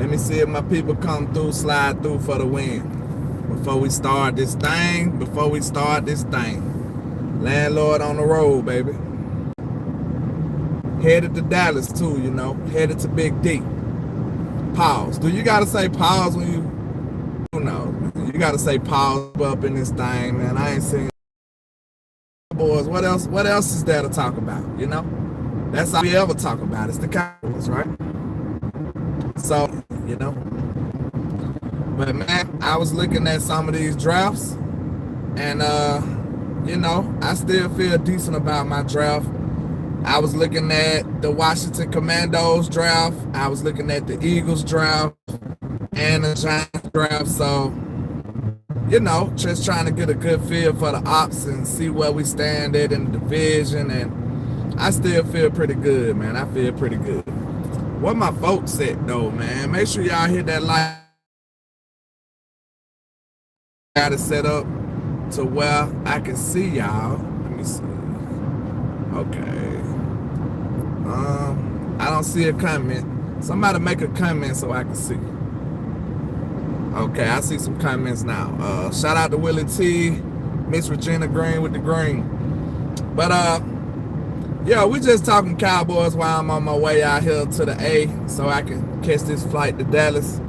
Let me see if my people come through, slide through for the win. Before we start this thing. Landlord on the road, baby. Headed to Dallas too, you know. Headed to Big D. Pause. Do you gotta say pause when you know? You gotta say pause up in this thing, man. I ain't seen Cowboys. What else is there to talk about, you know? That's all we ever talk about. It's the Cowboys, right? So, you know. But man, I was looking at some of these drafts, and you know, I still feel decent about my draft. I was looking at the Washington Commandos draft. I was looking at the Eagles draft and the Giants draft. So, you know, just trying to get a good feel for the ops and see where we stand at in the division. And I still feel pretty good, man. I feel pretty good. What my folks at, though, man. Make sure y'all hit that like. Got it set up to where I can see y'all. Let me see. Okay. I don't see a comment. Somebody make a comment so I can see. Okay, I see some comments now. Shout out to Willie T, Miss Regina Green with the green. But yeah, we just talking Cowboys while I'm on my way out here to the A, so I can catch this flight to Dallas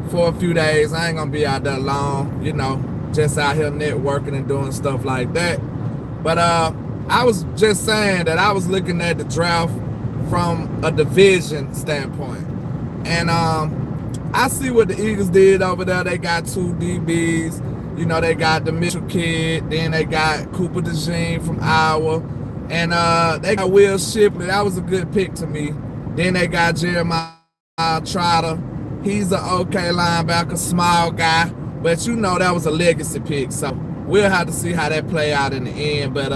for a few days. I ain't gonna be out there long, you know, just out here networking and doing stuff like that. But I was just saying that I was looking at the draft from a division standpoint. And I see what the Eagles did over there. They got 2 DBs. You know, they got the Mitchell kid. Then they got Cooper DeJean from Iowa. And they got Will Shipley. That was a good pick to me. Then they got Jeremiah Trotter. He's an okay linebacker, small guy. But you know that was a legacy pick. So we'll have to see how that play out in the end. But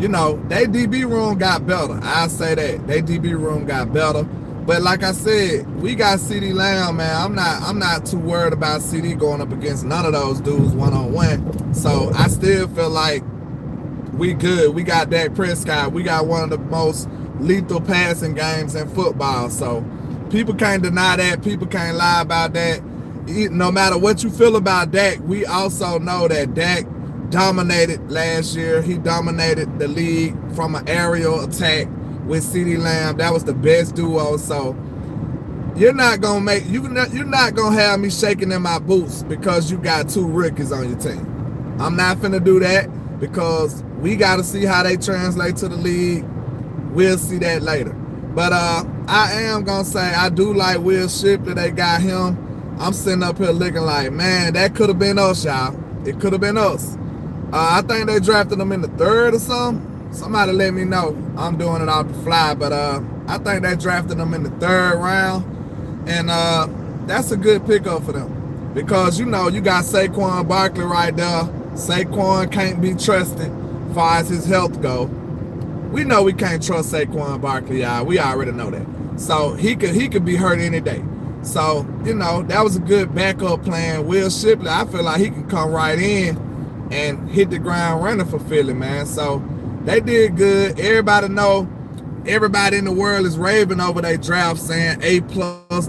you know, they DB room got better. I'll say that. They DB room got better. But like I said, we got CeeDee Lamb, man. I'm not too worried about CD going up against none of those dudes one-on-one. So I still feel like we good. We got Dak Prescott. We got one of the most lethal passing games in football. So people can't deny that. People can't lie about that. No matter what you feel about Dak, we also know that Dak dominated last year. He dominated the league from an aerial attack with CeeDee Lamb. That was the best duo. So you're not gonna have me shaking in my boots because you got 2 rookies on your team. I'm not finna do that because we got to see how they translate to the league. We'll see that later. But I am gonna say I do like Will Shipley. They got him. I'm sitting up here looking like, man, that could have been us, y'all. It could have been us. I think they drafted him in the 3rd or something. Somebody let me know. I'm doing it off the fly, but I think they drafted him in the 3rd round, and that's a good pickup for them because you know you got Saquon Barkley right there. Saquon can't be trusted as far as his health go. We know we can't trust Saquon Barkley, y'all. We already know that. So he could be hurt any day. So you know that was a good backup plan. Will Shipley, I feel like he can come right in and hit the ground running for Philly, man. So they did good. Everybody know, everybody in the world is raving over their draft saying A+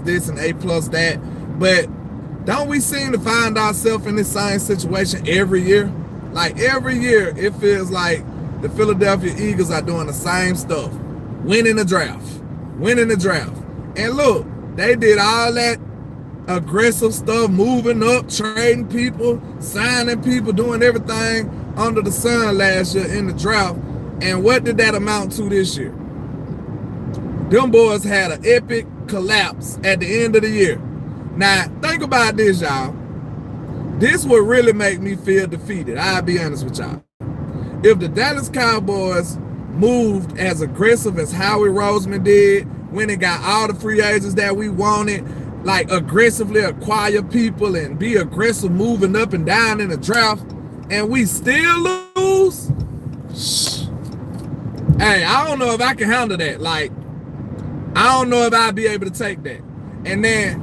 this and A+ that. But don't we seem to find ourselves in this same situation every year? Like every year, it feels like the Philadelphia Eagles are doing the same stuff. Winning the draft. And look, they did all that aggressive stuff, moving up, trading people, signing people, doing everything under the sun last year in the draft. And what did that amount to this year? Them boys had an epic collapse at the end of the year. Now, think about this, y'all. This would really make me feel defeated. I'll be honest with y'all. If the Dallas Cowboys moved as aggressive as Howie Roseman did, when it got all the free agents that we wanted, like aggressively acquire people and be aggressive moving up and down in the draft, and we still lose, hey, I don't know if I can handle that. Like, I don't know if I'll be able to take that. And then,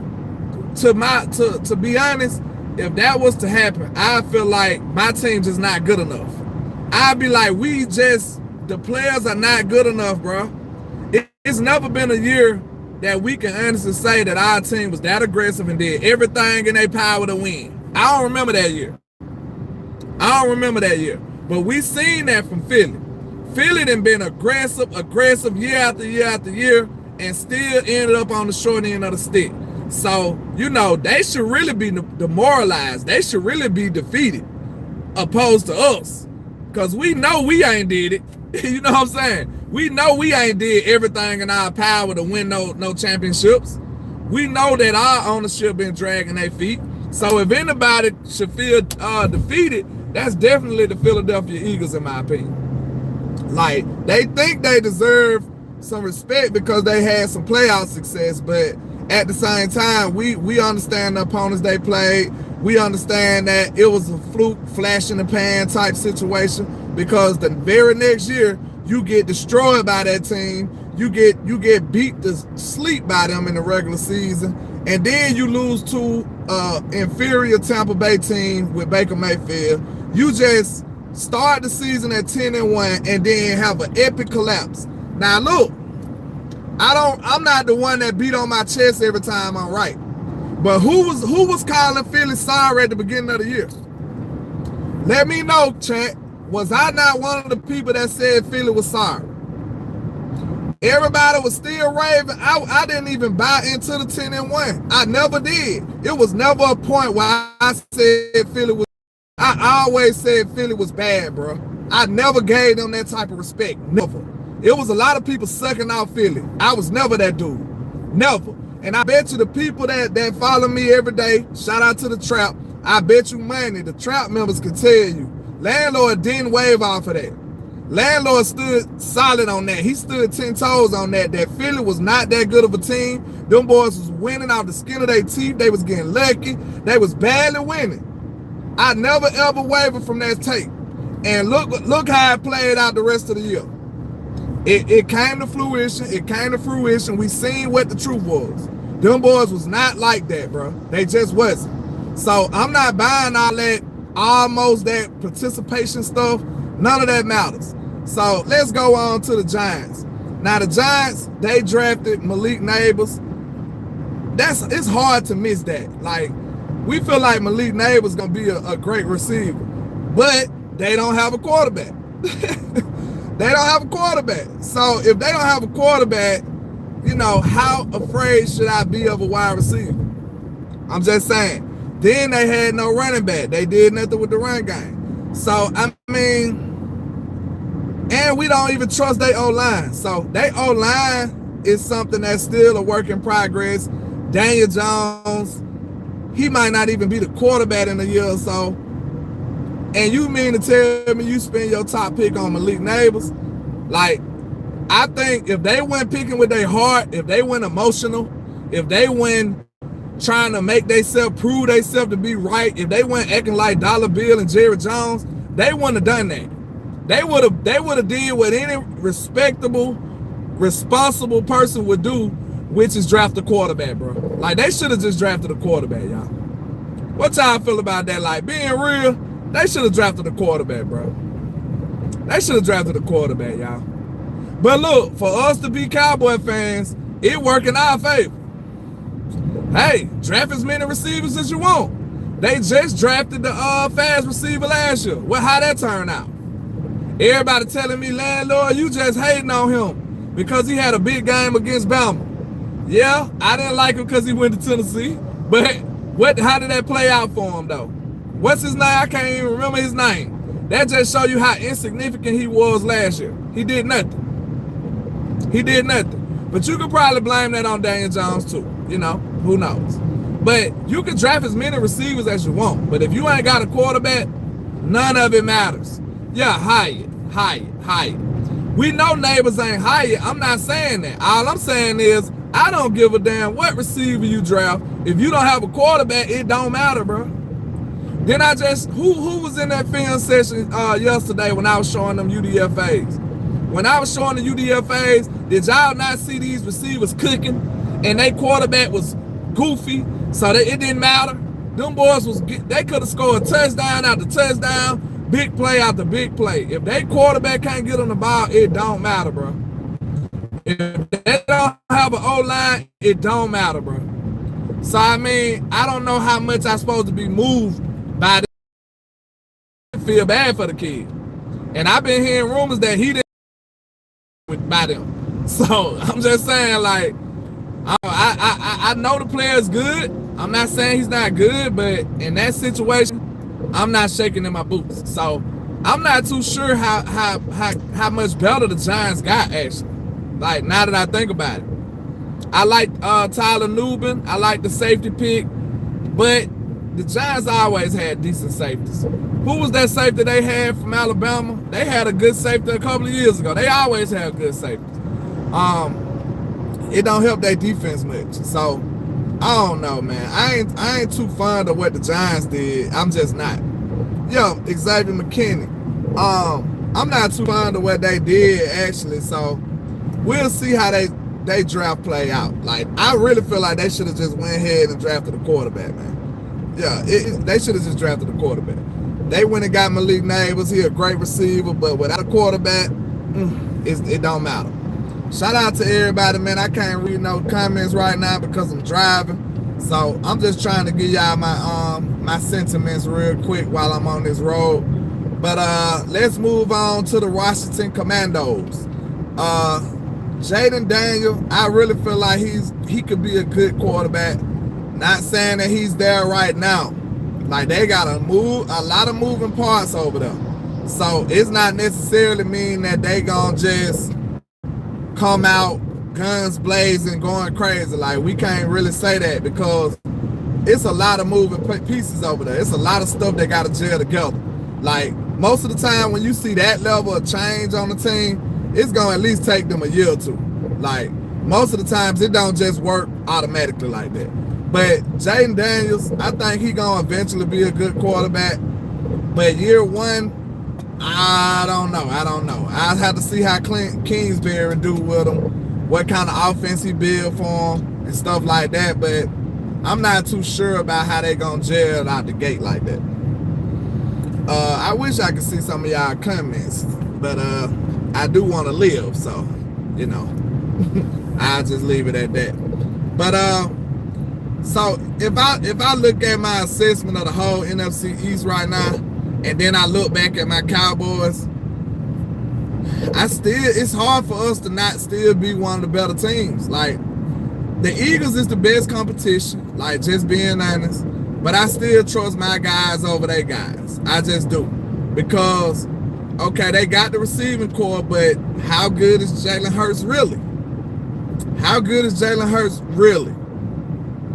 to be honest, if that was to happen, I feel like my team just not good enough. I'd be like, the players are not good enough, bro. It's never been a year that we can honestly say that our team was that aggressive and did everything in their power to win. I don't remember that year. But we seen that from Philly. Philly done been aggressive year after year after year, and still ended up on the short end of the stick. So, you know, they should really be demoralized. They should really be defeated, opposed to us. Because we know we ain't did it. You know what I'm saying? We know we ain't did everything in our power to win no championships. We know that our ownership been dragging their feet. So if anybody should feel defeated, that's definitely the Philadelphia Eagles, in my opinion. Like, they think they deserve some respect because they had some playoff success, but at the same time, we understand the opponents they played. We understand that it was a fluke, flash in the pan type situation, because the very next year you get destroyed by that team. You get beat to sleep by them in the regular season, and then you lose to inferior Tampa Bay team with Baker Mayfield. You just start the season at 10-1 and then have an epic collapse. Now look, I'm not the one that beat on my chest every time I'm right. But who was calling Philly sorry at the beginning of the year? Let me know, chat. Was I not one of the people that said Philly was sorry? Everybody was still raving. I didn't even buy into the 10-1. I never did. It was never a point where I said Philly was. I always said Philly was bad, bro. I never gave them that type of respect. Never. It was a lot of people sucking out Philly. I was never that dude. Never. And I bet you the people that follow me every day, shout out to the Trap, I bet you money, the Trap members can tell you, LandLord didn't wave off of that. LandLord stood solid on that. He stood 10 toes on that Philly was not that good of a team. Them boys was winning out the skin of their teeth. They was getting lucky. They was badly winning. I never ever wavered from that tape. And look how it played out the rest of the year. It came to fruition. We seen what the truth was. Them boys was not like that, bro. They just wasn't. So I'm not buying all that, almost that participation stuff. None of that matters. So let's go on to the Giants. Now the Giants, they drafted Malik Neighbors. It's hard to miss that. Like, we feel like Malik Neighbors gonna be a great receiver, but they don't have a quarterback. They don't have a quarterback. So if they don't have a quarterback, you know, how afraid should I be of a wide receiver? I'm just saying. Then they had no running back. They did nothing with the run game. So, I mean, and we don't even trust their O-line. So their O-line is something that's still a work in progress. Daniel Jones, he might not even be the quarterback in a year or so. And you mean to tell me you spend your top pick on Malik Neighbors? Like, I think if they went picking with their heart, if they went emotional, if they went trying to make themselves, prove themselves to be right, if they went acting like Dollar Bill and Jerry Jones, they wouldn't have done that. They would have did what any respectable, responsible person would do, which is draft a quarterback, bro. Like, they should have just drafted a quarterback, y'all. What y'all feel about that? Like, being real, they should have drafted a quarterback, bro. They should have drafted a quarterback, y'all. But look, for us to be Cowboy fans, it worked in our favor. Hey, draft as many receivers as you want. They just drafted the fast receiver last year. Well, how that turned out? Everybody telling me, LandLord, you just hating on him because he had a big game against Bama. Yeah, I didn't like him because he went to Tennessee. But how did that play out for him, though? What's his name? I can't even remember his name. That just show you how insignificant he was last year. He did nothing. But you could probably blame that on Daniel Jones too. You know, who knows? But you can draft as many receivers as you want. But if you ain't got a quarterback, none of it matters. Yeah, hire it. We know Neighbors ain't hired. I'm not saying that. All I'm saying is I don't give a damn what receiver you draft. If you don't have a quarterback, it don't matter, bro. Then who was in that film session yesterday when I was showing them UDFAs? When I was showing the UDFAs, did y'all not see these receivers cooking and they quarterback was goofy, so that it didn't matter? Them boys they could have scored touchdown after touchdown, big play after big play. If they quarterback can't get on the ball, it don't matter, bro. If they don't have an O-line, it don't matter, bro. So, I mean, I don't know how much I'm supposed to be moved by this. Feel bad for the kid. And I've been hearing rumors that he didn't by them. So, I'm just saying, like, I know the player's good. I'm not saying he's not good, but in that situation, I'm not shaking in my boots. So, I'm not too sure how much better the Giants got, actually. Like, now that I think about it. I like Tyler Nubin. I like the safety pick. But the Giants always had decent safeties. Who was that safety they had from Alabama? They had a good safety a couple of years ago. They always had good safeties. It don't help their defense much. So, I don't know, man. I ain't too fond of what the Giants did. I'm just not. Yo, Xavier McKinney. I'm not too fond of what they did, actually. So, we'll see how they draft play out. Like, I really feel like they should have just went ahead and drafted a quarterback, man. Yeah, they should have just drafted a quarterback. They went and got Malik Neighbors. He a great receiver, but without a quarterback, it don't matter. Shout out to everybody, man. I can't read no comments right now because I'm driving. So I'm just trying to give y'all my sentiments real quick while I'm on this road. But let's move on to the Washington Commandos. Jaden Daniels, I really feel like he could be a good quarterback. Not saying that he's there right now. Like, they got a lot of moving parts over there. So it's not necessarily mean that they gonna just come out guns blazing, going crazy. Like, we can't really say that because it's a lot of moving pieces over there. It's a lot of stuff that got to gel together. Like, most of the time when you see that level of change on the team, it's going to at least take them a year or two. Like, most of the times it don't just work automatically like that. But Jaden Daniels, I think he going to eventually be a good quarterback. But year one, I don't know. I'll have to see how Kingsbury do with him, what kind of offense he build for him and stuff like that. But I'm not too sure about how they going to gel out the gate like that. I wish I could see some of y'all comments, but I do want to live, so, you know, I'll just leave it at that. But so if I look at my assessment of the whole NFC East right now, and then I look back at my Cowboys, it's hard for us to not still be one of the better teams. Like, the Eagles is the best competition, like, just being honest. But I still trust my guys over their guys. I just do. Because, okay, they got the receiving core, but how good is Jalen Hurts really? How good is Jalen Hurts really?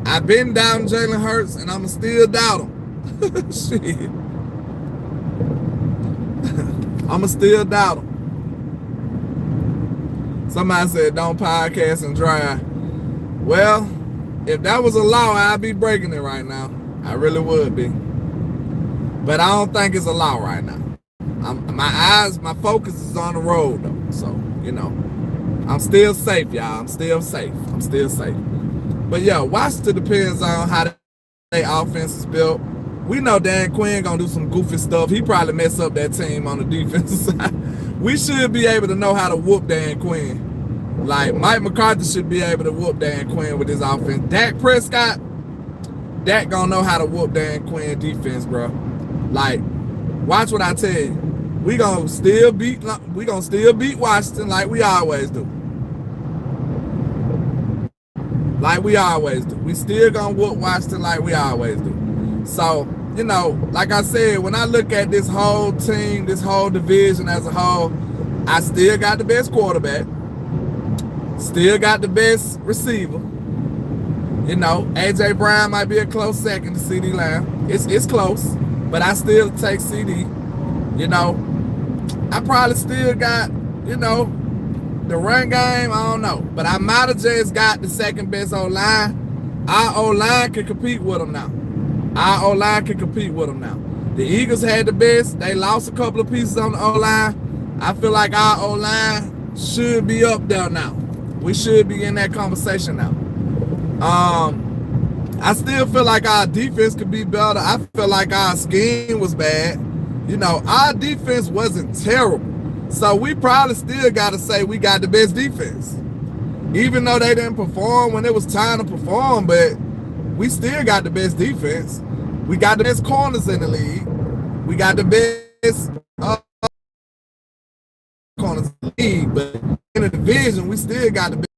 I've been doubting Jalen Hurts, and I'm still doubt him. Shit. I'ma still doubt him. Somebody said don't podcast and drive. Well, if that was a law, I'd be breaking it right now. I really would be. But I don't think it's a law right now. My focus is on the road though. So, you know, I'm still safe, y'all. I'm still safe. But yeah, Washington depends on how their offense is built. We know Dan Quinn gonna do some goofy stuff. He probably mess up that team on the defensive side. We should be able to know how to whoop Dan Quinn. Like, Mike McCarthy should be able to whoop Dan Quinn with his offense. Dak Prescott, Dak gonna know how to whoop Dan Quinn defense, bro. Like, watch what I tell you. We gonna still beat Washington like we always do. Like we always do. We still gonna whoop Washington like we always do. So, you know, like I said, when I look at this whole team, this whole division as a whole, I still got the best quarterback. Still got the best receiver. You know, A.J. Brown might be a close second to C.D. Lamb. It's close, but I still take C.D. You know, I probably still got, you know, the run game, I don't know. But I might have just got the second best O-line. Our O-line can compete with them now. The Eagles had the best. They lost a couple of pieces on the O-line. I feel like our O-line should be up there now. We should be in that conversation now. I still feel like our defense could be better. I feel like our scheme was bad. You know, our defense wasn't terrible. So we probably still got to say we got the best defense. Even though they didn't perform when it was time to perform, but we still got the best defense. We got the best corners in the league. We got the best corners in the league, but in the division, we still got the best,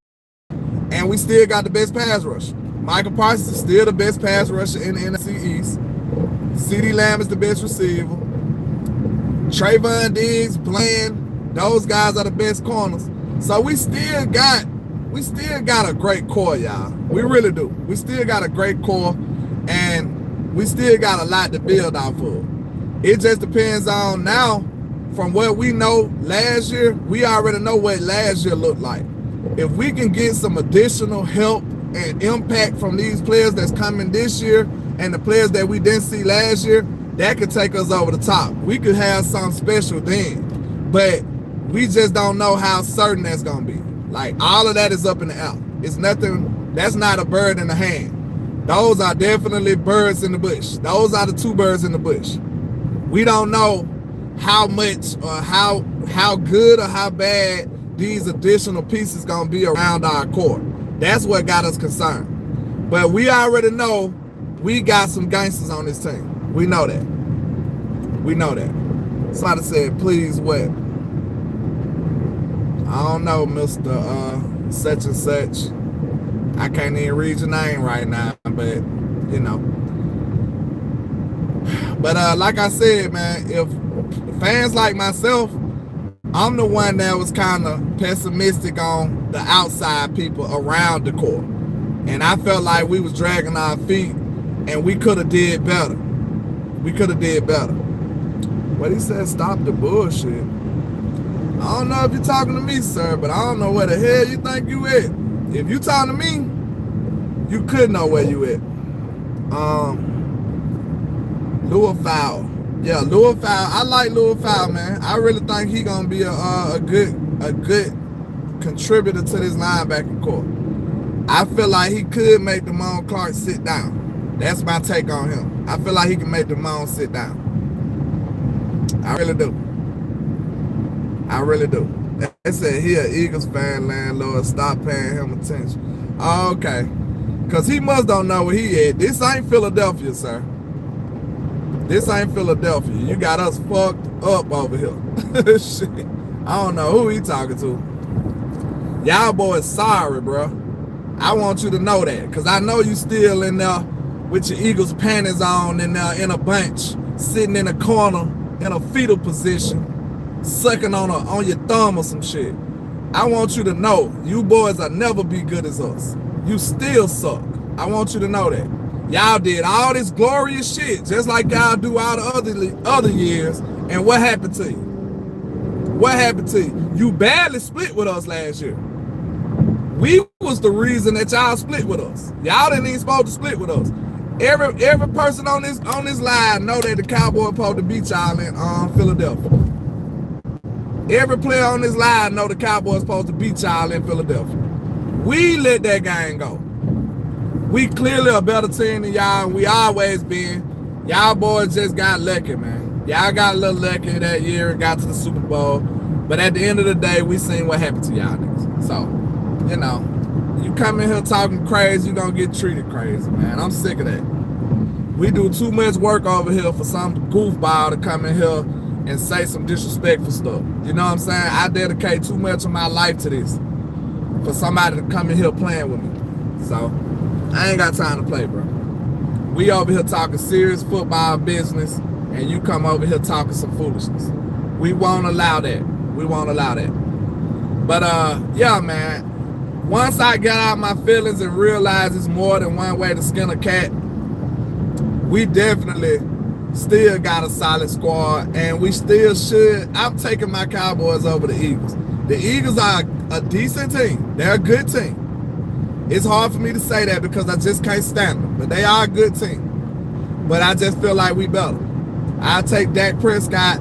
and we still got the best pass rusher. Michael Parsons is still the best pass rusher in the NFC East. CeeDee Lamb is the best receiver. Trayvon Diggs, Bland, those guys are the best corners. So we still got a great core, y'all. We really do. We still got a great core, and we still got a lot to build off of. It just depends on now, from what we know last year, we already know what last year looked like. If we can get some additional help and impact from these players that's coming this year and the players that we didn't see last year, that could take us over the top. We could have something special then, but we just don't know how certain that's gonna be. Like, all of that is up in the air. It's nothing, that's not a bird in the hand. Those are definitely birds in the bush. Those are the two birds in the bush. We don't know how much or how good or how bad these additional pieces gonna be around our core. That's what got us concerned. But we already know we got some gangsters on this team. We know that. We know that. Somebody said, please what? I don't know, Mr. Such and such. I can't even read your name right now, but you know. But like I said, man, if fans like myself, I'm the one that was kind of pessimistic on the outside people around the core. And I felt like we was dragging our feet and we could have did better. We could have did better. But he said, stop the bullshit. I don't know if you're talking to me, sir, but I don't know where the hell you think you at. If you talking to me, you could know where you at. Lua Fowl. Yeah, Lua Fowl. I like Lua Fowl, man. I really think he gonna be a good contributor to this linebacking core. I feel like he could make Damone Clark sit down. That's my take on him. I feel like he can make Damone sit down. I really do. I really do. They said he an Eagles fan, landlord. Stop paying him attention. Oh, okay. Because he must don't know where he at. This ain't Philadelphia, sir. This ain't Philadelphia. You got us fucked up over here. Shit. I don't know who he talking to. Y'all boys sorry, bro. I want you to know that. Because I know you still in there with your Eagles panties on in a bunch, sitting in a corner in a fetal position, sucking on your thumb or some shit. I want you to know, you boys will never be good as us. You still suck. I want you to know that. Y'all did all this glorious shit, just like y'all do all the other years, and what happened to you? What happened to you? You barely split with us last year. We was the reason that y'all split with us. Y'all didn't even supposed to split with us. Every person on this line know that the Cowboys supposed to beat y'all in Philadelphia. Every player on this line know the Cowboys supposed to beat y'all in Philadelphia. We let that game go. We clearly a better team than y'all, and we always been. Y'all boys just got lucky, man. Y'all got a little lucky that year and got to the Super Bowl. But at the end of the day, we seen what happened to y'all niggas. So, you know, you come in here talking crazy, you gonna get treated crazy, man. I'm sick of that. We do too much work over here for some goofball to come in here and say some disrespectful stuff. You know what I'm saying? I dedicate too much of my life to this for somebody to come in here playing with me. So, I ain't got time to play, bro. We over here talking serious football business, and you come over here talking some foolishness. We won't allow that. We won't allow that. But, yeah, man. Once I got out my feelings and realized it's more than one way to skin a cat, we definitely still got a solid squad, and we still should. I'm taking my Cowboys over the Eagles. The Eagles are a decent team. They're a good team. It's hard for me to say that because I just can't stand them, but they are a good team. But I just feel like we better. I'll take Dak Prescott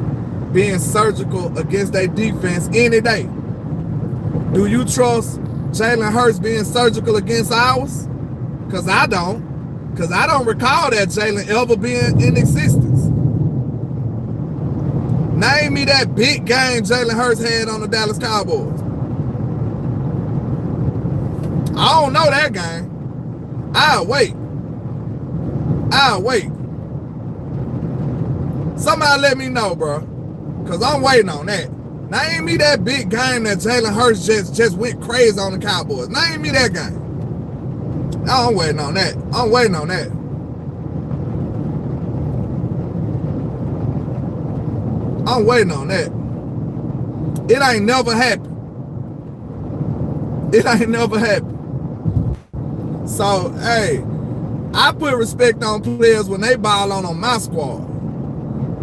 being surgical against their defense any day. Do you trust Jalen Hurts being surgical against ours? Because I don't. Because I don't recall that Jalen ever being in existence. Name me that big game Jalen Hurts had on the Dallas Cowboys. I don't know that game. I'll wait. Somebody let me know, bro. Because I'm waiting on that. Now, ain't me that big game that Jalen Hurts just went crazy on the Cowboys. Now, ain't me that game. I'm waiting on that. It ain't never happened. So, hey, I put respect on players when they ball on my squad.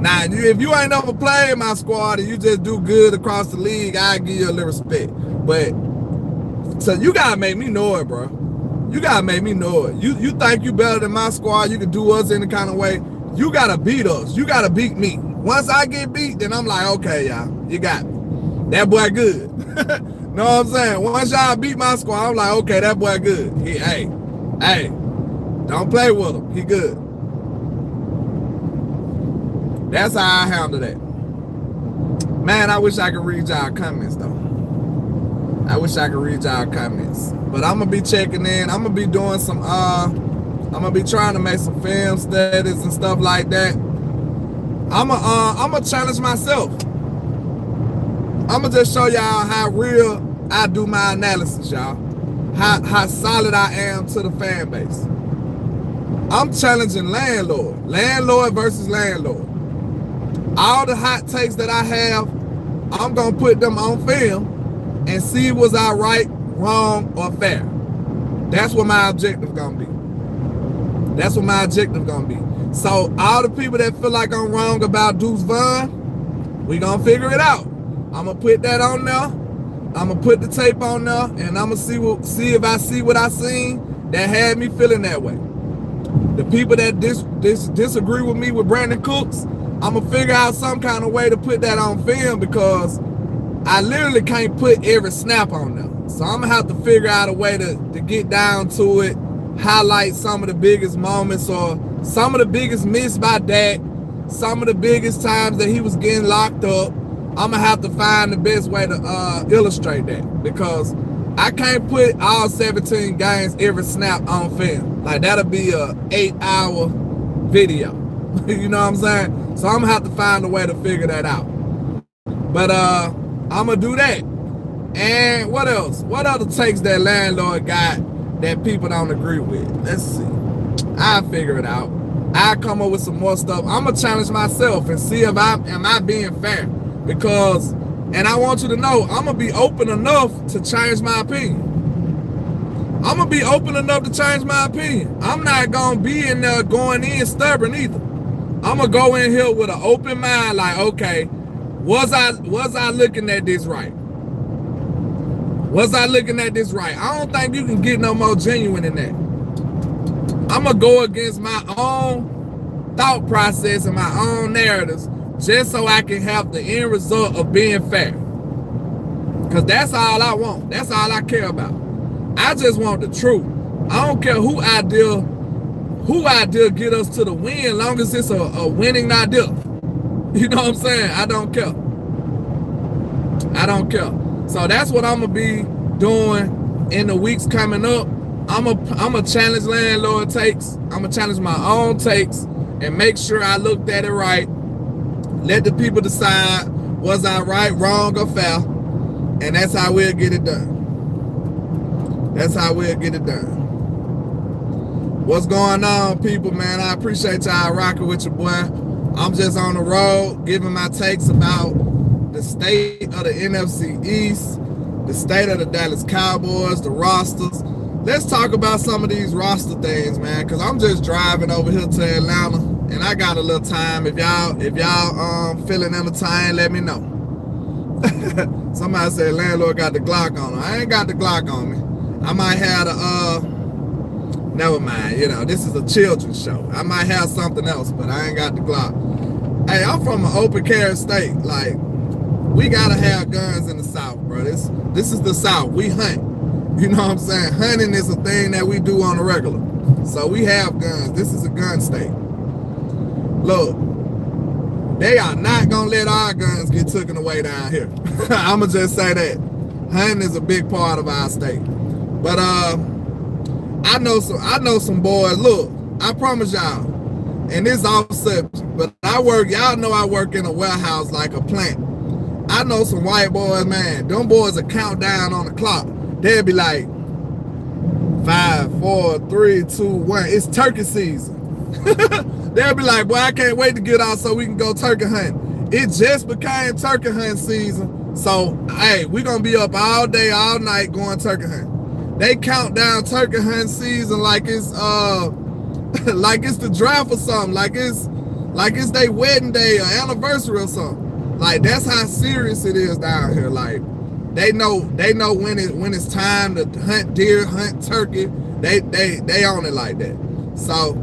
Now, if you ain't never played my squad and you just do good across the league, I give you a little respect. But, so you gotta make me know it, bro. You gotta make me know it. You think you better than my squad, you can do us any kind of way. You gotta beat us. You gotta beat me. Once I get beat, then I'm like, okay, y'all, you got me. That boy good. Know what I'm saying? Once y'all beat my squad, I'm like, okay, that boy good. Hey, don't play with him. He good. That's how I handle that. Man, I wish I could read y'all comments, though. But I'm going to be checking in. I'm going to be doing some, I'm going to be trying to make some film studies and stuff like that. I'm going to challenge myself. I'm going to just show y'all how real I do my analysis, y'all. How solid I am to the fan base. I'm challenging LandLord. LandLord versus LandLord. All the hot takes that I have, I'm going to put them on film and see was I right, wrong, or fair. That's what my objective going to be. So all the people that feel like I'm wrong about Deuce Vaughn, we going to figure it out. I'm going to put that on there. I'm going to put the tape on there, and I'm going to see if I see what I seen that had me feeling that way. The people that disagree with me with Brandon Cooks, I'm going to figure out some kind of way to put that on film because I literally can't put every snap on there. So I'm going to have to figure out a way to get down to it, highlight some of the biggest moments or some of the biggest misses by Dak, some of the biggest times that he was getting locked up. I'm going to have to find the best way to illustrate that because I can't put all 17 games every snap on film. Like, that'll be a 8-hour video. You know what I'm saying? So I'm going to have to find a way to figure that out. But I'm going to do that. And what else? What other takes that LandLord got that people don't agree with? Let's see. I'll figure it out. I'll come up with some more stuff. I'm going to challenge myself and see if am I being fair. Because, and I want you to know, I'm going to be open enough to change my opinion. I'm going to be open enough to change my opinion. I'm not going to be in there going in stubborn either. I'm going to go in here with an open mind like, okay, was I looking at this right? I don't think you can get no more genuine than that. I'm going to go against my own thought process and my own narratives just so I can have the end result of being fair. Because that's all I want. That's all I care about. I just want the truth. I don't care who idea get us to the win, long as it's a winning idea. You know what I'm saying? I don't care. So that's what I'm going to be doing in the weeks coming up. I'm going to challenge LandLord takes. I'm going to challenge my own takes and make sure I looked at it right. Let the people decide, was I right, wrong, or fair? And that's how we'll get it done. What's going on, people, man? I appreciate y'all rocking with your boy. I'm just on the road giving my takes about the state of the NFC East, the state of the Dallas Cowboys, the rosters. Let's talk about some of these roster things, man, because I'm just driving over here to Atlanta, and I got a little time. If y'all feeling entertained, let me know. Somebody said LandLord got the Glock on him. I ain't got the Glock on me. I might have never mind, you know, this is a children's show. I might have something else, but I ain't got the Glock. Hey, I'm from an open carry state. Like, we gotta have guns in the South, bro. This is the South. We hunt. You know what I'm saying? Hunting is a thing that we do on the regular. So we have guns. This is a gun state. Look, they are not gonna let our guns get taken away down here. I'ma just say that. Hunting is a big part of our state. But I know some boys. Look, I promise y'all, and this off subject, but y'all know I work in a warehouse like a plant. I know some white boys, man. Them boys will count down on the clock. They'll be like 5, 4, 3, 2, 1. It's turkey season. They'll be like, boy, I can't wait to get out so we can go turkey hunting. It just became turkey hunt season. So, hey, we're going to be up all day, all night going turkey hunting. They count down turkey hunt season like it's like it's the draft or something. Like it's their wedding day or anniversary or something. Like, that's how serious it is down here. Like, they know when it's time to hunt deer, hunt turkey. They own it like that. So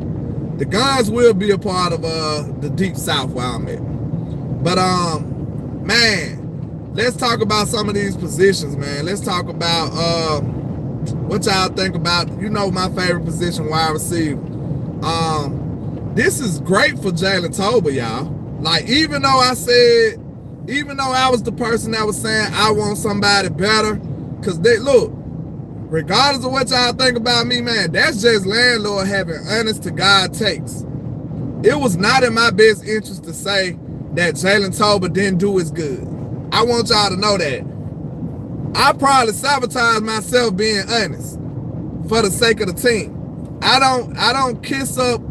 the guns will be a part of the deep south where I'm at. But man, let's talk about some of these positions, man. Let's talk about what y'all think about, my favorite position, wide receiver. This is great for Jalen Tolbert, y'all. Like, even though I was the person that was saying I want somebody better, because look, regardless of what y'all think about me, man, that's just LandLord having honest to God takes. It was not in my best interest to say that Jalen Tolbert didn't do as good. I want y'all to know that. I probably sabotaged myself being honest for the sake of the team. I don't kiss up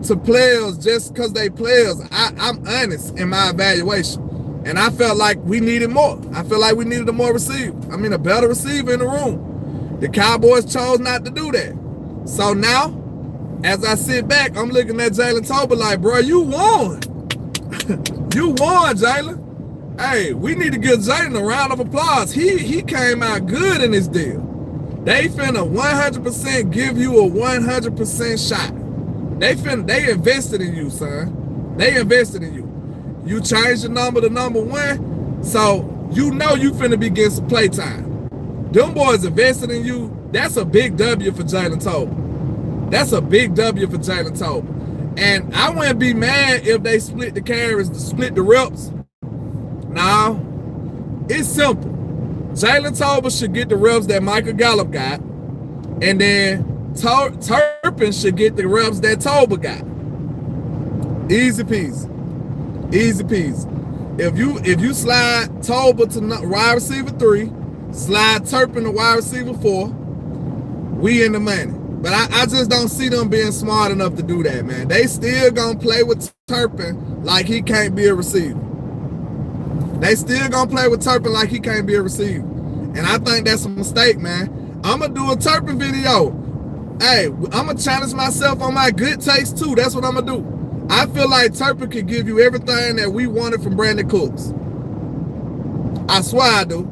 to players just because they players. I'm honest in my evaluation. And I felt like we needed more. I feel like we needed a better receiver in the room. The Cowboys chose not to do that. So now, as I sit back, I'm looking at Jalen Tolbert like, bro, you won. You won, Jalen. Hey, we need to give Jalen a round of applause. He came out good in this deal. They finna 100% give you a 100% shot. They invested in you, son. They invested in you. You changed your number to number 1, so you finna be getting some play time. Them boys invested in you. That's a big W for Jalen Tolbert. That's a big W for Jalen Tolbert. And I wouldn't be mad if they split the carries, split the reps. Now, it's simple. Jalen Tolbert should get the reps that Michael Gallup got, and then Turpin should get the reps that Tolbert got. Easy peasy. Easy peasy. If you slide Tolbert to wide receiver 3, slide Turpin to wide receiver 4, we in the money. But I just don't see them being smart enough to do that, man. They still gonna play with Turpin like he can't be a receiver. They still gonna play with Turpin like he can't be a receiver. And I think that's a mistake, man. I'm gonna do a Turpin video. Hey, I'm gonna challenge myself on my good takes too. That's what I'm gonna do. I feel like Turpin could give you everything that we wanted from Brandon Cooks. I swear I do.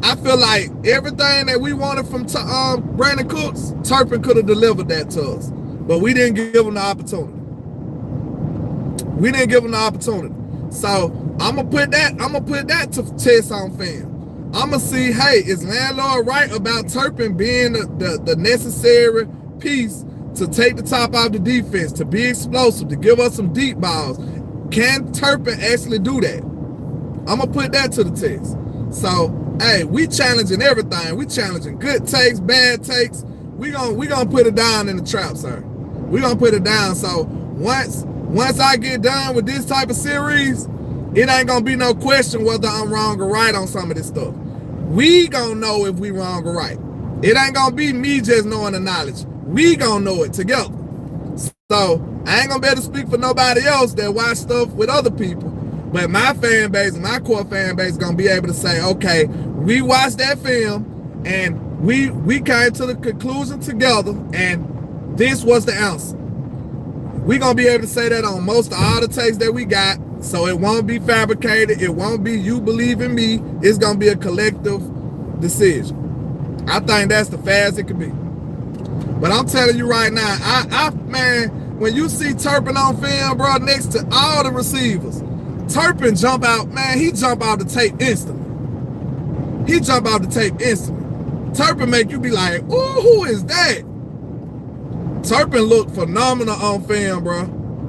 I feel like everything that we wanted from Brandon Cooks, Turpin could have delivered that to us. But we didn't give him the opportunity. We didn't give him the opportunity. So I'm gonna put that to test on film. I'm gonna see, hey, is LandLord right about Turpin being the necessary piece to take the top off the defense, to be explosive, to give us some deep balls? Can Turpin actually do that? I'm gonna put that to the test. So, hey, we challenging everything. We challenging good takes, bad takes. We gonna put it down in the trap, sir. We gonna put it down. So once I get done with this type of series, it ain't gonna be no question whether I'm wrong or right on some of this stuff. We gonna know if we wrong or right. It ain't gonna be me just knowing the knowledge. We gonna know it together. So I ain't gonna be able to speak for nobody else that watch stuff with other people. But my fan base and my core fan base is gonna be able to say, okay, we watched that film and we came to the conclusion together and this was the answer. We gonna be able to say that on most of all the takes that we got. So it won't be fabricated. It won't be you believe in me. It's gonna be a collective decision. I think that's the fast it could be. But I'm telling you right now, man, when you see Turpin on film, bro, next to all the receivers, Turpin jump out, man, he jump out the tape instantly. He jump out the tape instantly. Turpin make you be like, ooh, who is that? Turpin look phenomenal on film, bro.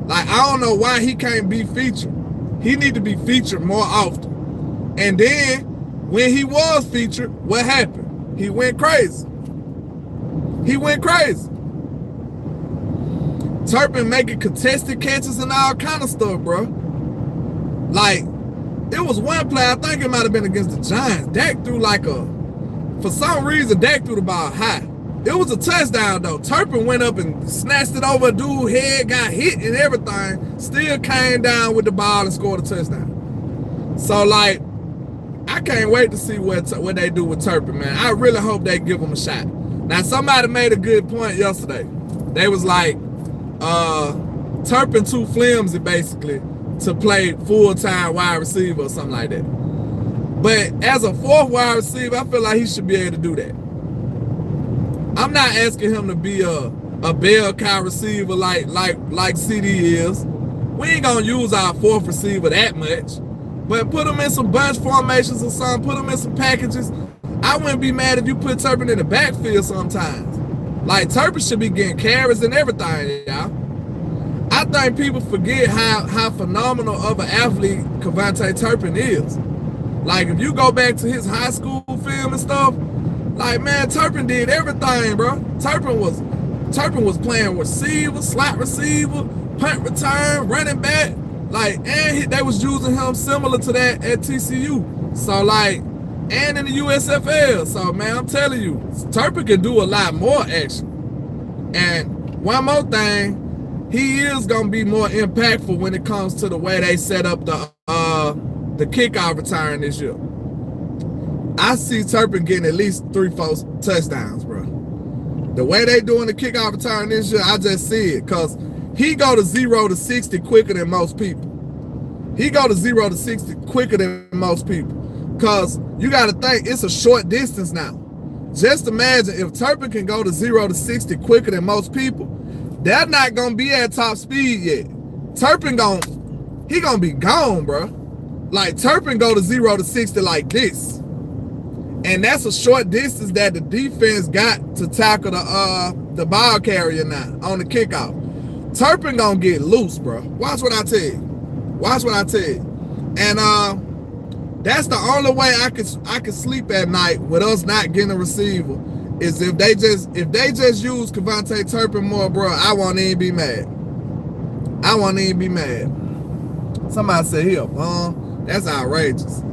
Like, I don't know why he can't be featured. He need to be featured more often. And then, when he was featured, what happened? He went crazy. He went crazy. Turpin making contested catches and all kind of stuff, bro. Like, it was one play, I think it might have been against the Giants. Dak threw for some reason, Dak threw the ball high. It was a touchdown, though. Turpin went up and snatched it over a dude's head, got hit and everything, still came down with the ball and scored a touchdown. So, like, I can't wait to see what they do with Turpin, man. I really hope they give him a shot. Now, somebody made a good point yesterday. They was like, Turpin too flimsy, basically, to play full-time wide receiver or something like that. But as a fourth wide receiver, I feel like he should be able to do that. I'm not asking him to be a bell cow receiver like CD is. We ain't gonna use our fourth receiver that much. But put him in some bunch formations or something, put him in some packages. I wouldn't be mad if you put Turpin in the backfield sometimes. Like, Turpin should be getting carries and everything, y'all. I think people forget how phenomenal of an athlete Kevontae Turpin is. Like, if you go back to his high school film and stuff, like, man, Turpin did everything, bro. Turpin was playing receiver, slot receiver, punt return, running back. Like, and they was using him similar to that at TCU. So, like, and in the USFL. So, man, I'm telling you, Turpin can do a lot more action. And one more thing, he is going to be more impactful when it comes to the way they set up the kickoff return this year. I see Turpin getting at least 3-4 touchdowns, bro. The way they doing the kickoff return this year, I just see it, because he go to 0 to 60 quicker than most people. He go to 0 to 60 quicker than most people, because you got to think it's a short distance now. Just imagine if Turpin can go to 0 to 60 quicker than most people, they're not going to be at top speed yet. Turpin he going to be gone, bro. Like, Turpin go to 0 to 60 like this. And that's a short distance that the defense got to tackle the ball carrier now on the kickoff. Turpin gonna get loose, bro. Watch what I tell you. Watch what I tell you. And that's the only way I could sleep at night with us not getting a receiver is if they just use Kevontae Turpin more, bro. I won't even be mad. I won't even be mad. Somebody said here, that's outrageous.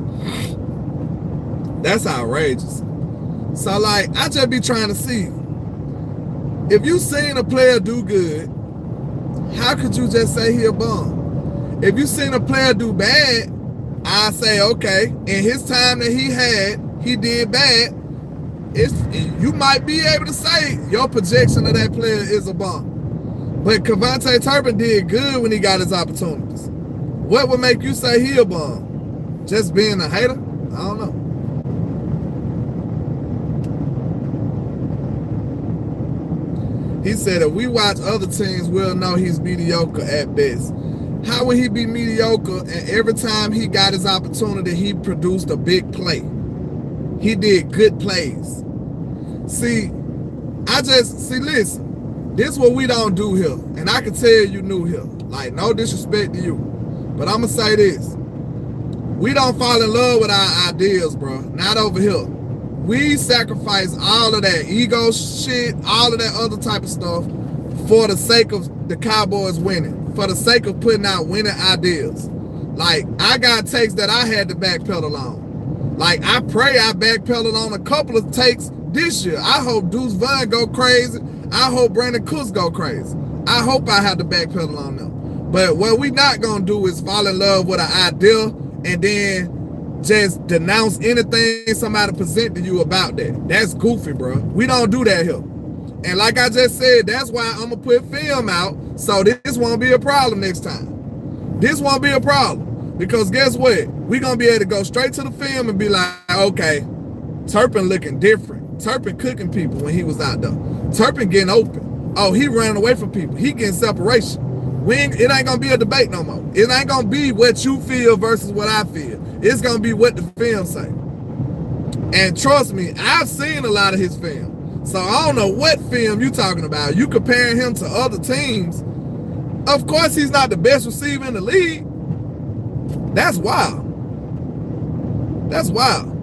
That's outrageous. So, like, I just be trying to see, if you seen a player do good, how could you just say he a bum? If you seen a player do bad, I say, okay, in his time that he had, he did bad. You might be able to say your projection of that player is a bum. But Kevontae Turpin did good when he got his opportunities. What would make you say he a bum? Just being a hater? I don't know. He said, if we watch other teams, we'll know he's mediocre at best. How would he be mediocre? And every time he got his opportunity, he produced a big play. He did good plays. See, listen, this is what we don't do here. And I can tell you new here. Like, no disrespect to you. But I'm going to say this. We don't fall in love with our ideas, bro. Not over here. We sacrifice all of that ego shit, all of that other type of stuff for the sake of the Cowboys winning, for the sake of putting out winning ideas. Like, I got takes that I had to backpedal on. Like, I pray I backpedaled on a couple of takes this year. I hope Deuce Vaughn go crazy. I hope Brandon Cooks go crazy. I hope I have to backpedal on them. But what we not going to do is fall in love with an idea and then just denounce anything somebody present to you about that. That's goofy, bro. We don't do that here. And like I just said, that's why I'm going to put film out so this won't be a problem next time. This won't be a problem. Because guess what? We're going to be able to go straight to the film and be like, okay, Turpin looking different. Turpin cooking people when he was out there. Turpin getting open. Oh, he running away from people. He getting separation. It ain't going to be a debate no more. It ain't going to be what you feel versus what I feel. It's going to be what the film say. And trust me, I've seen a lot of his film. So I don't know what film you talking about. You comparing him to other teams. Of course, he's not the best receiver in the league. That's wild. That's wild.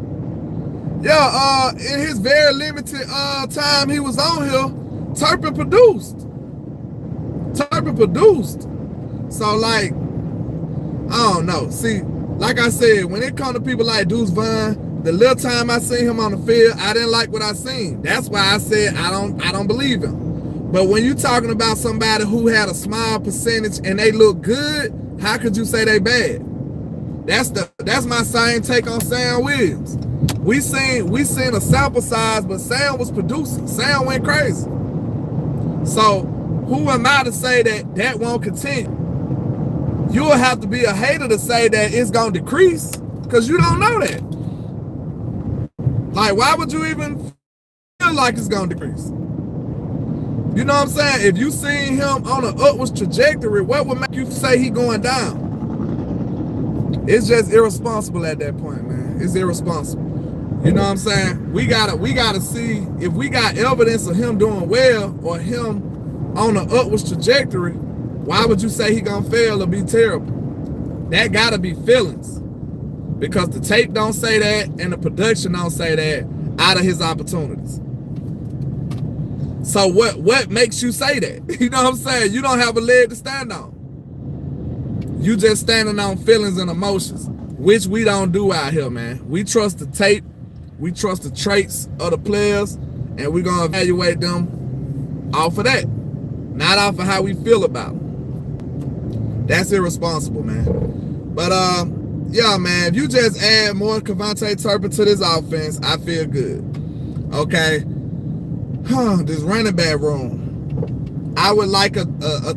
Yeah, in his very limited time he was on here, Turpin produced. So like, I don't know. See, like I said, when it comes to people like Deuce Vaughn, the little time I seen him on the field, I didn't like what I seen. That's why I said I don't believe him. But when you're talking about somebody who had a small percentage and they look good, how could you say they bad? That's my same take on Sam Williams. We seen a sample size, but Sam was producing. Sam went crazy. So who am I to say that won't continue? You'll have to be a hater to say that it's gonna decrease, because you don't know that. Like, why would you even feel like it's gonna decrease? You know what I'm saying? If you seen him on an upwards trajectory, what would make you say he going down? It's just irresponsible at that point, man. It's irresponsible. You know what I'm saying? We gotta see if we got evidence of him doing well or him on an upwards trajectory. Why would you say he gonna fail or be terrible? That gotta be feelings, because the tape don't say that and the production don't say that out of his opportunities. So what makes you say that? You know what I'm saying? You don't have a leg to stand on. You just standing on feelings and emotions, which we don't do out here, man. We trust the tape, we trust the traits of the players, and we're gonna evaluate them off of that, not off of how we feel about them. That's irresponsible, man. But yeah, man, if you just add more Kevontae Turpin to this offense, I feel good. Okay. This running back room. I would like a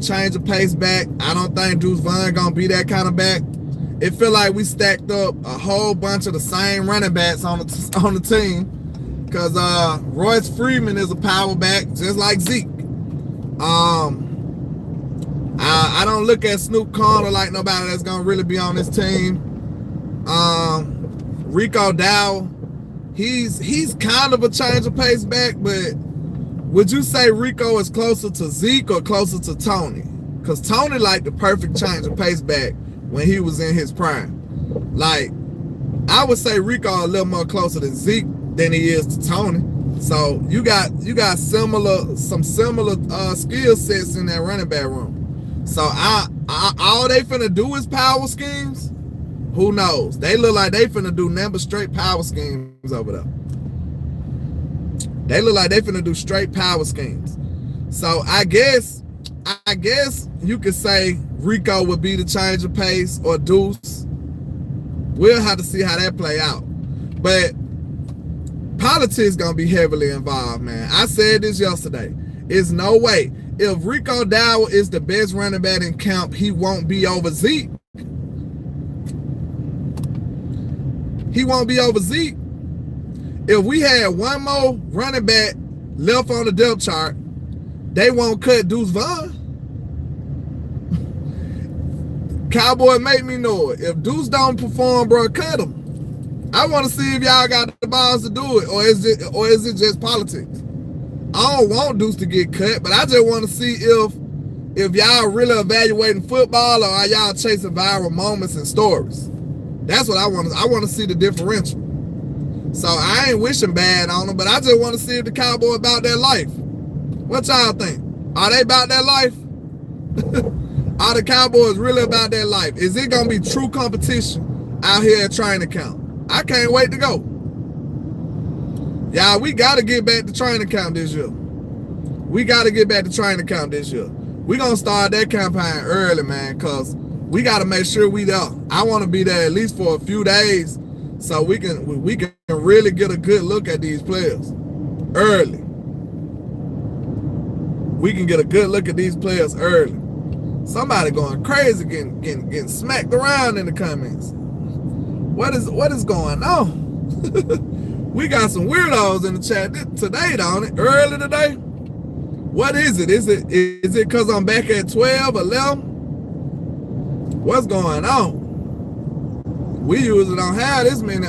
change of pace back. I don't think Deuce Vaughn gonna be that kind of back. It feel like we stacked up a whole bunch of the same running backs on the team, because Royce Freeman is a power back just like Zeke. I don't look at Snoop Conner like nobody that's gonna really be on this team. Rico Dowell, he's kind of a change of pace back, but would you say Rico is closer to Zeke or closer to Tony? Because Tony like the perfect change of pace back when he was in his prime. Like, I would say Rico a little more closer to Zeke than he is to Tony. So you got some similar skill sets in that running back room. So all they finna do is power schemes. Who knows? They look like they finna do number straight power schemes over there. They look like they finna do straight power schemes. So I guess you could say Rico would be the change of pace, or Deuce. We'll have to see how that play out. But politics gonna be heavily involved, man. I said this yesterday. There's no way. If Rico Dowell is the best running back in camp, he won't be over Zeke. He won't be over Zeke. If we had one more running back left on the depth chart, they won't cut Deuce Vaughn. Cowboy make me know it. If Deuce don't perform, bro, cut him. I want to see if y'all got the balls to do it, or is it just politics? I don't want Deuce to get cut, but I just want to see if y'all really evaluating football, or are y'all chasing viral moments and stories. That's what I want. I want to see the differential. So I ain't wishing bad on them, but I just want to see if the Cowboy about their life. What y'all think? Are they about their life? Are the Cowboys really about their life? Is it gonna be true competition out here at training camp? I can't wait to go. Y'all, we gotta get back to training camp this year. We gotta get back to training camp this year. We gonna start that campaign early, man, cause we gotta make sure we there. I want to be there at least for a few days, so we can really get a good look at these players early. We can get a good look at these players early. Somebody going crazy, getting smacked around in the comments. What is going on? We got some weirdos in the chat today, don't it? Early today. What is it? Is it because I'm back at 12, 11? What's going on? We usually don't have this many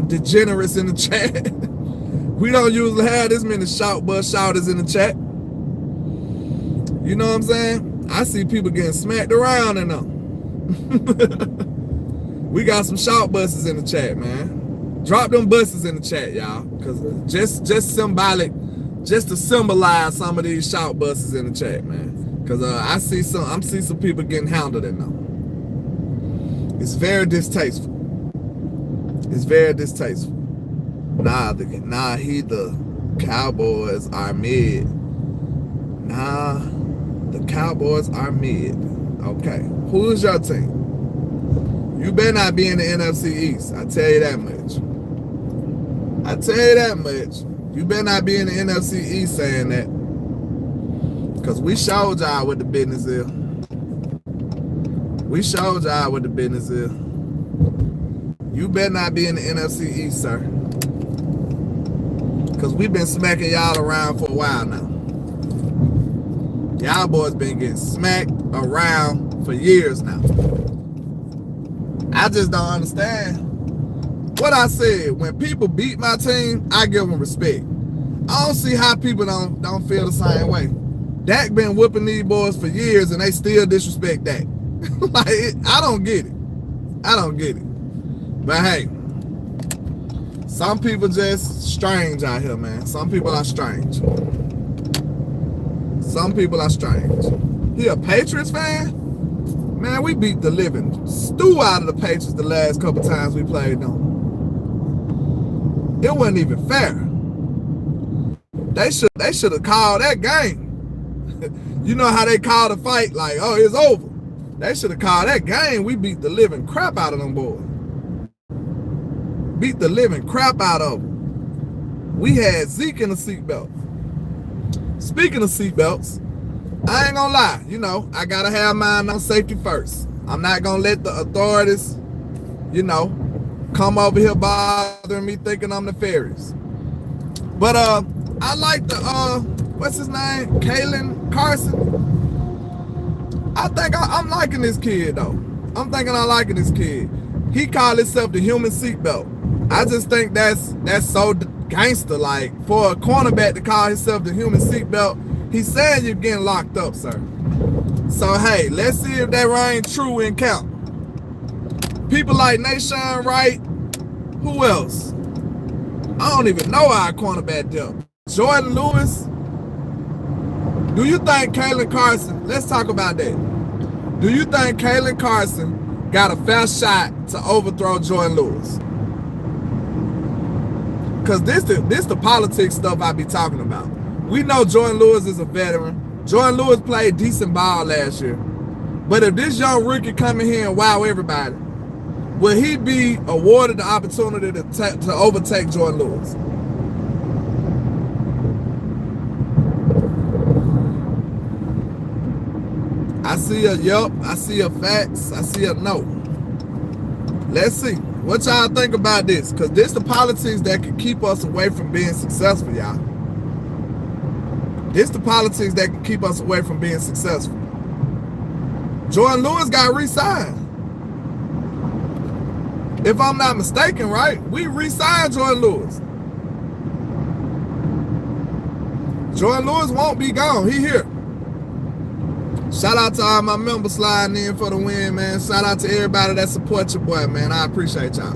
degenerates in the chat. We don't usually have this many shouters in the chat. You know what I'm saying? I see people getting smacked around in them. We got some shout busters in the chat, man. Drop them buses in the chat, y'all, because just symbolic, just to symbolize some of these shout buses in the chat, man. Because I'm see some people getting hounded in them. It's very distasteful. It's very distasteful. Nah, the Cowboys are mid. Nah, the Cowboys are mid. Okay, who's your team? You better not be in the NFC East. I tell you that much. I tell you that much. You better not be in the NFC East saying that. Because we showed y'all what the business is. We showed y'all what the business is. You better not be in the NFC East, sir. Because we've been smacking y'all around for a while now. Y'all boys been getting smacked around for years now. I just don't understand. What I said, when people beat my team, I give them respect. I don't see how people don't feel the same way. Dak been whooping these boys for years and they still disrespect Dak. Like, I don't get it. I don't get it. But hey, some people just strange out here, man. Some people are strange. Some people are strange. He a Patriots fan? Man, we beat the living stew out of the Patriots the last couple times we played them. It wasn't even fair. They should have called that game. You know how they called a fight like, oh, it's over. They should have called that game. We beat the living crap out of them boys. Beat the living crap out of them. We had Zeke in the seatbelt. Speaking of seatbelts, I ain't gonna lie, you know, I gotta have mine on safety first. I'm not gonna let the authorities, you know, come over here bothering me thinking I'm nefarious. But I like the what's his name? Kalen Carson. I think I'm liking this kid though. I'm thinking I'm liking this kid. He called himself the human seatbelt. I just think that's so gangster. Like, for a cornerback to call himself the human seatbelt, he's saying you're getting locked up, sir. So hey, let's see if that rang true in camp. People like Nation Wright. Who else? I don't even know our cornerback depth. Jordan Lewis. Do you think Kalen Carson, let's talk about that. Do you think Kalen Carson got a fair shot to overthrow Jordan Lewis? Because this the politics stuff I be talking about. We know Jordan Lewis is a veteran. Jordan Lewis played decent ball last year. But if this young rookie come in here and wow everybody, will he be awarded the opportunity to overtake Jordan Lewis? I see a yup, I see a facts, I see a no. Let's see. What y'all think about this? Because this the politics that can keep us away from being successful, y'all. This the politics that can keep us away from being successful. Jordan Lewis got re-signed. If I'm not mistaken, right? We re-signed Jordan Lewis. Jordan Lewis won't be gone. He here. Shout out to all my members sliding in for the win, man. Shout out to everybody that supports your boy, man. I appreciate y'all.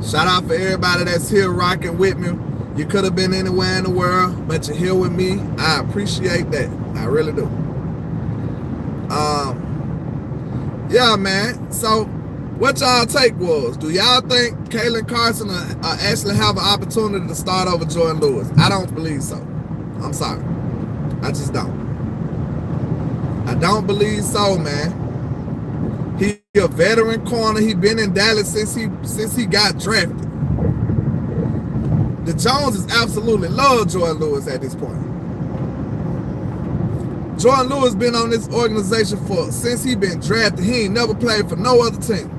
Shout out for everybody that's here rocking with me. You could have been anywhere in the world, but you're here with me. I appreciate that. I really do. Yeah, man. So what y'all take was, do y'all think Kalen Carson actually have an opportunity to start over Jordan Lewis? I don't believe so. I'm sorry. I just don't. I don't believe so, man. He a veteran corner. He been in Dallas since he got drafted. The Joneses absolutely love Jordan Lewis at this point. Jordan Lewis been on this organization since he been drafted. He ain't never played for no other team.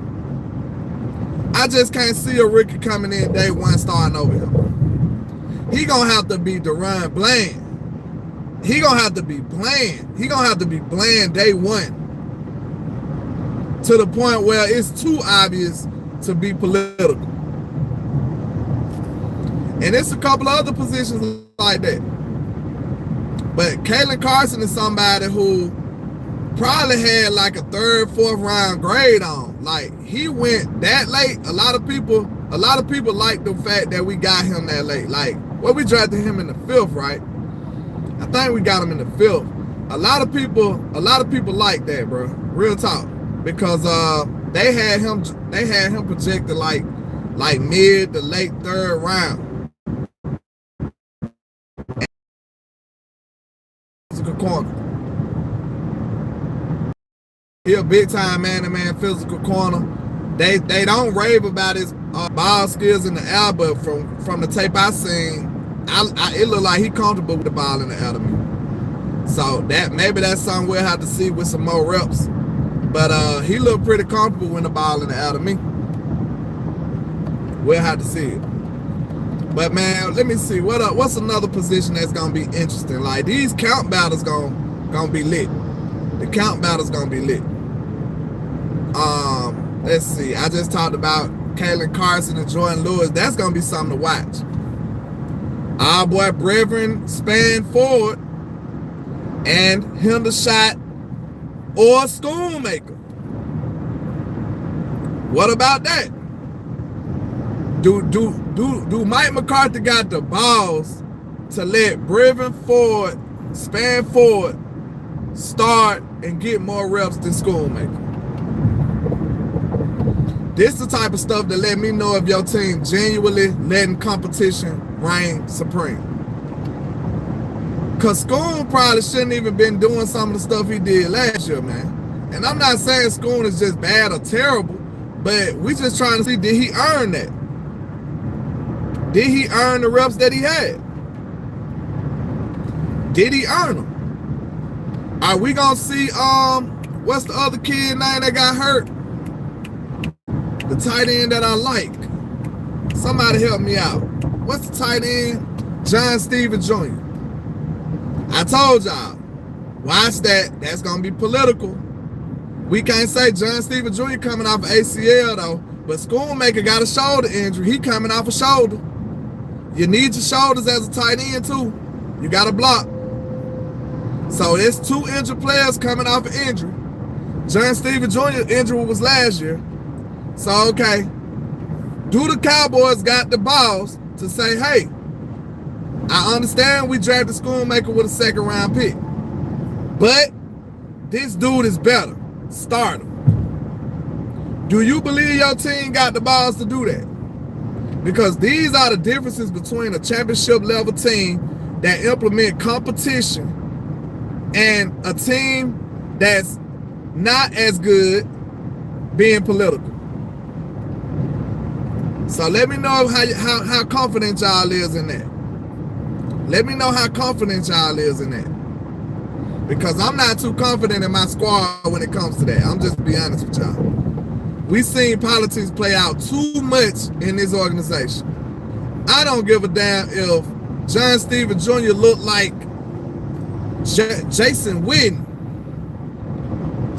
I just can't see a rookie coming in day one starting over him. He gonna have to be Deron Bland. He gonna have to be bland. He gonna have to be bland day one. To the point where it's too obvious to be political. And it's a couple of other positions like that. But Kalen Carson is somebody who probably had like a third, fourth round grade on. Like, he went that late. A lot of people a lot of people like the fact that we got him that late. Like, well, we drafted him in the 5th, right? I think we got him in the 5th. A lot of people like that, bro. Real talk, because they had him projected like mid to late 3rd round. Physical corner. He a big time man-to-man physical corner. They don't rave about his ball skills in the air, but from the tape I seen, it looked like he comfortable with the ball in the air to me. So maybe that's something we'll have to see with some more reps. But he looked pretty comfortable when the ball in the air to me. We'll have to see it. But man, let me see what's another position that's gonna be interesting. Like, these count battles gonna be lit. The count battle's gonna be lit. Let's see. I just talked about Kalen Carson and Jordan Lewis. That's gonna be something to watch. Our boy Brevin span forward and hinder shot or Schoonmaker. What about that? Do Mike McCarthy got the balls to let Brevin Ford span forward, start, and get more reps than Schoonmaker? This is the type of stuff that let me know if your team genuinely letting competition reign supreme. Because Schoon probably shouldn't even been doing some of the stuff he did last year, man. And I'm not saying Schoon is just bad or terrible, but we just trying to see, did he earn that? Did he earn the reps that he had? Did he earn them? Are we gonna see what's the other kid name that got hurt? The tight end that I like. Somebody help me out. What's the tight end? John Stephen Jr. I told y'all, watch that. That's gonna be political. We can't say John Stephen Jr. coming off of ACL though, but Schoonmaker got a shoulder injury. He coming off a shoulder. You need your shoulders as a tight end too. You got to block. So there's 2 injured players coming off of injury. John Stephen Jr. injury was last year. So, okay, do the Cowboys got the balls to say, hey, I understand we drafted Schoonmaker with a 2nd round pick, but this dude is better. Start him. Do you believe your team got the balls to do that? Because these are the differences between a championship level team that implement competition and a team that's not as good being political. So let me know how confident y'all is in that. Let me know how confident y'all is in that. Because I'm not too confident in my squad when it comes to that. I'm just be honest with y'all. We seen politics play out too much in this organization. I don't give a damn if John Stephen Jr. looked like Jason Witten,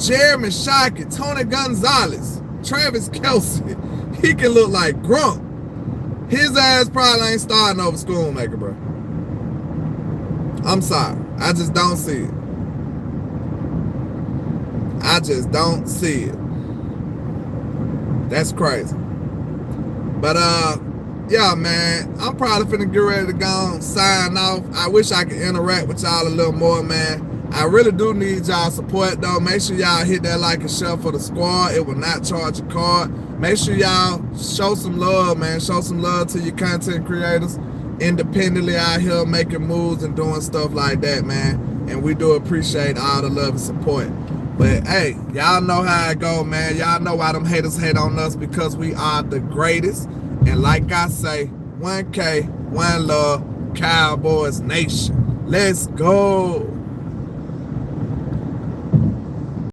Jeremy Shockey, Tony Gonzalez, Travis Kelce. He can look like Grump. His ass probably ain't starting over Schoonmaker, bro. I'm sorry. I just don't see it. I just don't see it. That's crazy. But yeah, man, I'm probably finna get ready to go and sign off. I wish I could interact with y'all a little more, man. I really do need y'all support though. Make sure y'all hit that like and share for the squad. It will not charge a card. Make sure y'all show some love, man. Show some love to your content creators independently out here making moves and doing stuff like that, man. And we do appreciate all the love and support. But hey, y'all know how it go, man. Y'all know why them haters hate on us, because we are the greatest. And like I say, 1K, 1 love, Cowboys Nation. Let's go.